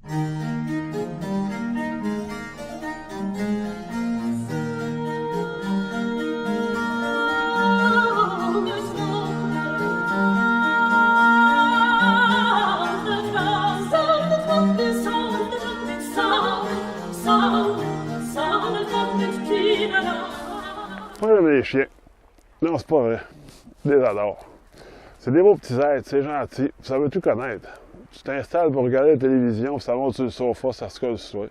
Moi, j'aime les chiens. Non, c'est pas vrai. Je les adore. C'est des beaux petits êtres, c'est gentil, ça veut tout connaître. Tu t'installes pour regarder la télévision, puis ça monte sur le sofa, ça se colle sur toi.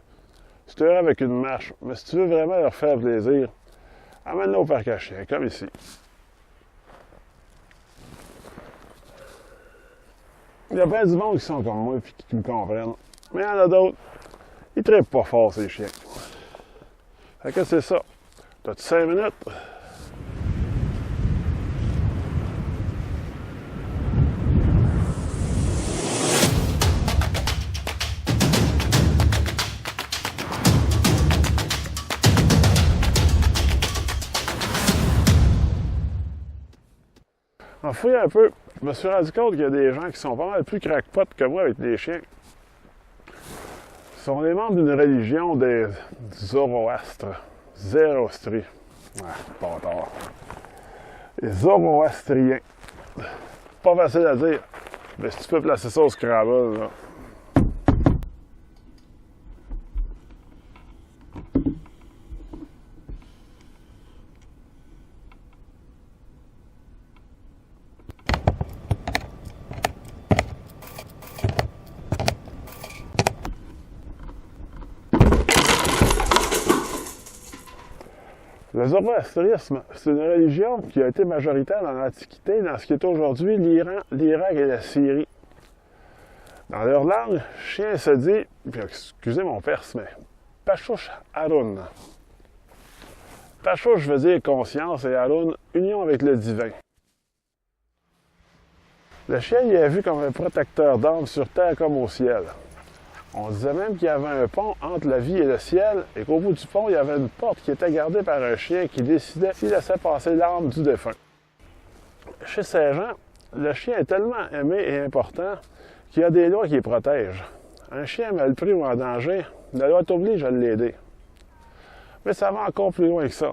Tu te rends avec une marche, mais si tu veux vraiment leur faire plaisir, amène-les au parc à chiens, comme ici. Il y a plein du monde qui sont comme moi et qui me comprennent. Mais il y en a d'autres, ils trippent pas fort, ces chiens. Fait que c'est ça. T'as-tu 5 minutes? En fouillant un peu, je me suis rendu compte qu'il y a des gens qui sont pas mal plus crackpots que moi avec les chiens. Ils sont les membres d'une religion des Zoroastres. Zoroastrie. Ah, pas tard. Les Zoroastriens. Pas facile à dire, mais si tu peux placer ça au Scrabble, là. Le zoroastrisme, c'est une religion qui a été majoritaire dans l'Antiquité, dans ce qui est aujourd'hui l'Iran, l'Irak et la Syrie. Dans leur langue, chien se dit, puis excusez mon perse, mais Pashouch Harun. Pashouch veut dire conscience et Harun, union avec le divin. Le chien y est vu comme un protecteur d'âme sur terre comme au ciel. On disait même qu'il y avait un pont entre la vie et le ciel et qu'au bout du pont, il y avait une porte qui était gardée par un chien qui décidait s'il laissait passer l'âme du défunt. Chez ces gens, le chien est tellement aimé et important qu'il y a des lois qui les protègent. Un chien mal pris ou en danger, la loi t'oblige à l'aider. Mais ça va encore plus loin que ça.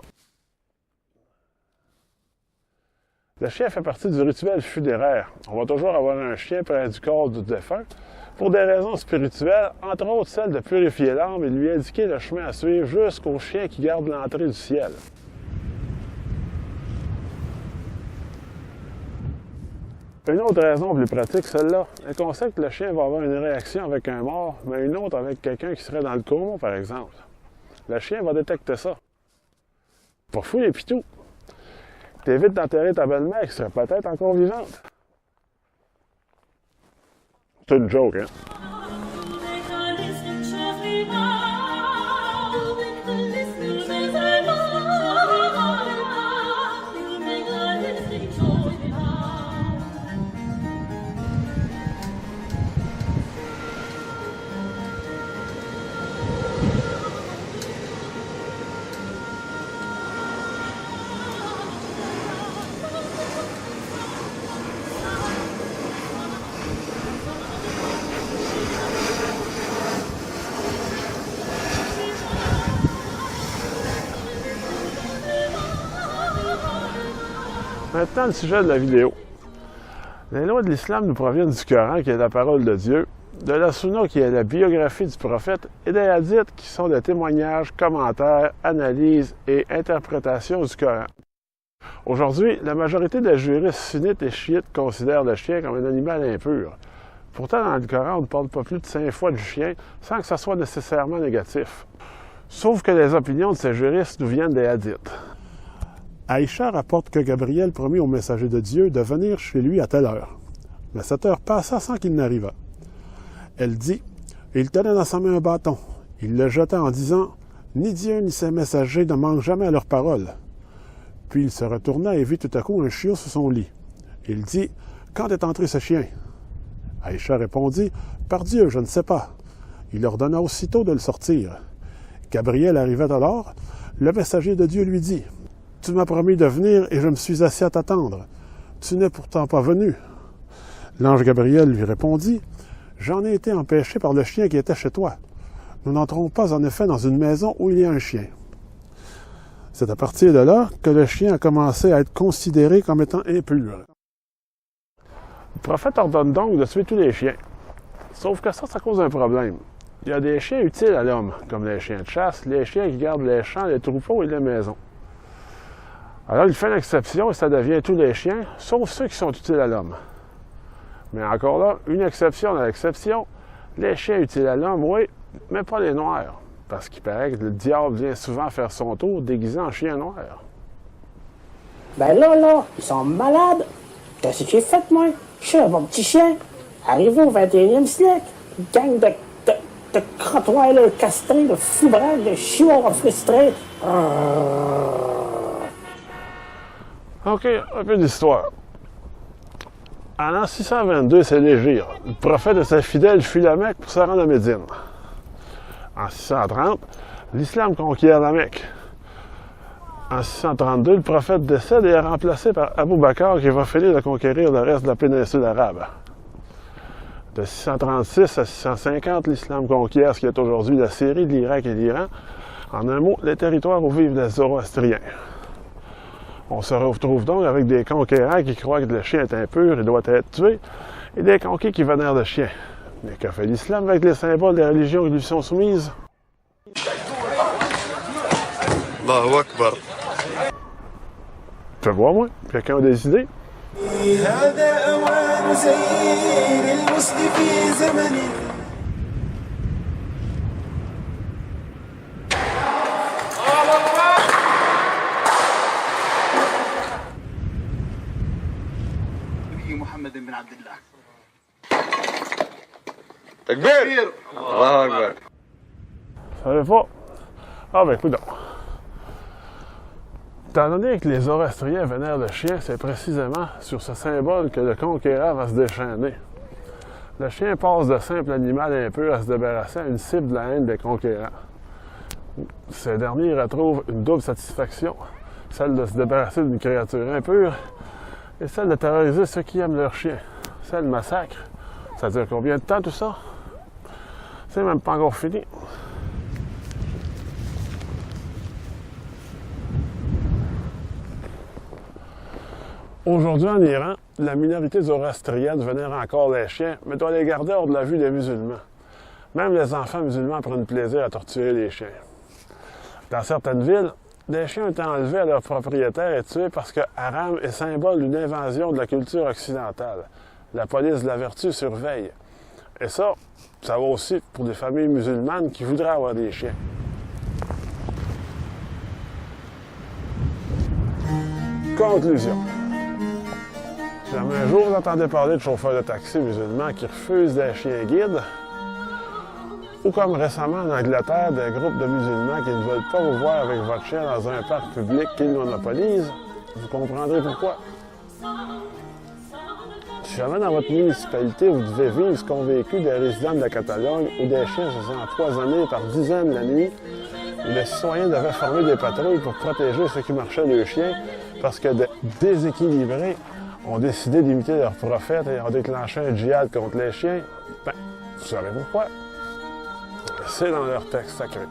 Le chien fait partie du rituel funéraire. On va toujours avoir un chien près du corps du défunt pour des raisons spirituelles, entre autres celle de purifier l'âme et lui indiquer le chemin à suivre jusqu'au chien qui garde l'entrée du ciel. Une autre raison plus pratique, celle-là, est qu'on sait que le chien va avoir une réaction avec un mort, mais une autre avec quelqu'un qui serait dans le coma, par exemple. Le chien va détecter ça. Pas fou les pitous. T'évites d'enterrer ta belle-mère qui serait peut-être encore vivante. C'est une joke, hein? Maintenant, le sujet de la vidéo. Les lois de l'islam nous proviennent du Coran, qui est la parole de Dieu, de la Sunna, qui est la biographie du prophète, et des hadiths, qui sont des témoignages, commentaires, analyses et interprétations du Coran. Aujourd'hui, la majorité des juristes sunnites et chiites considèrent le chien comme un animal impur. Pourtant, dans le Coran, on ne parle pas plus de 5 fois du chien, sans que ça soit nécessairement négatif. Sauf que les opinions de ces juristes nous viennent des hadiths. Aïcha rapporte que Gabriel promit au messager de Dieu de venir chez lui à telle heure. Mais cette heure passa sans qu'il n'arrivât. Elle dit, « Il tenait dans sa main un bâton. Il le jeta en disant, « Ni Dieu ni ses messagers ne manquent jamais à leurs paroles. » Puis il se retourna et vit tout à coup un chiot sur son lit. Il dit, « Quand est entré ce chien? » Aïcha répondit, « Par Dieu, je ne sais pas. » Il ordonna aussitôt de le sortir. Gabriel arrivait alors. Le messager de Dieu lui dit, « Tu m'as promis de venir et je me suis assis à t'attendre. Tu n'es pourtant pas venu. » L'ange Gabriel lui répondit, « J'en ai été empêché par le chien qui était chez toi. Nous n'entrons pas en effet dans une maison où il y a un chien. C'est à partir de là que le chien a commencé à être considéré comme étant impur. Le prophète ordonne donc de tuer tous les chiens. Sauf que ça cause un problème. Il y a des chiens utiles à l'homme, comme les chiens de chasse, les chiens qui gardent les champs, les troupeaux et les maisons. Alors il fait une exception et ça devient tous les chiens, sauf ceux qui sont utiles à l'homme. Mais encore là, une exception à l'exception, les chiens utiles à l'homme, oui, mais pas les noirs. Parce qu'il paraît que le diable vient souvent faire son tour déguisé en chien noir. Ben là, ils sont malades. Qu'est-ce que j'ai fait, moi? Je suis un bon petit chien. Arrivé au 21e siècle, une gang de crottoirs castrés, de foubraques, de chihuahuas frustrés. OK, un peu d'histoire. En l'an 622, c'est l'Hégire. Le prophète et ses fidèles fuient la Mecque pour se rendre à Médine. En 630, l'islam conquiert la Mecque. En 632, le prophète décède et est remplacé par Abou Bakr qui va finir de conquérir le reste de la péninsule arabe. De 636 à 650, l'islam conquiert ce qui est aujourd'hui la Syrie, l'Irak et l'Iran. En un mot, les territoires où vivent les Zoroastriens. On se retrouve donc avec des conquérants qui croient que le chien est impur et doit être tué, et des conquis qui vénèrent le chien. Mais qu'a fait l'islam avec les symboles des religions qui lui sont soumises? Allahu Akbar. Tu vois, moi? Quelqu'un a des idées? محمد بن عبد الله. Takbir! Allahu Akbar. Ça savez pas? Ah ben, écoute. Étant donné que les Zoroastriens vénèrent le chien, c'est précisément sur ce symbole que le conquérant va se déchaîner. Le chien passe de simple animal impur à se débarrasser à une cible de la haine des conquérants. Ces derniers retrouvent une double satisfaction, celle de se débarrasser d'une créature impure et celle de terroriser ceux qui aiment leur chien. C'est le massacre. Ça dure combien de temps tout ça? C'est même pas encore fini. Aujourd'hui en Iran, la minorité zoroastrienne vénère encore les chiens, mais doit les garder hors de la vue des musulmans. Même les enfants musulmans prennent plaisir à torturer les chiens. Dans certaines villes, des chiens ont été enlevés à leurs propriétaires et tués parce que haram est symbole d'une invasion de la culture occidentale. La police de la vertu surveille. Et ça va aussi pour des familles musulmanes qui voudraient avoir des chiens. Conclusion. Si jamais un jour vous entendez parler de chauffeurs de taxi musulmans qui refusent des chiens guides, ou comme récemment en Angleterre, des groupes de musulmans qui ne veulent pas vous voir avec votre chien dans un parc public qu'ils monopolisent, vous comprendrez pourquoi. Si jamais dans votre municipalité, vous devez vivre ce qu'ont vécu des résidents de la Catalogne où des chiens se sont empoisonnés par dizaines la nuit, où les citoyens devaient former des patrouilles pour protéger ceux qui marchaient leurs chiens parce que des déséquilibrés ont décidé d'imiter leur prophète et ont déclenché un djihad contre les chiens, ben, vous savez pourquoi? C'est dans leur texte sacré.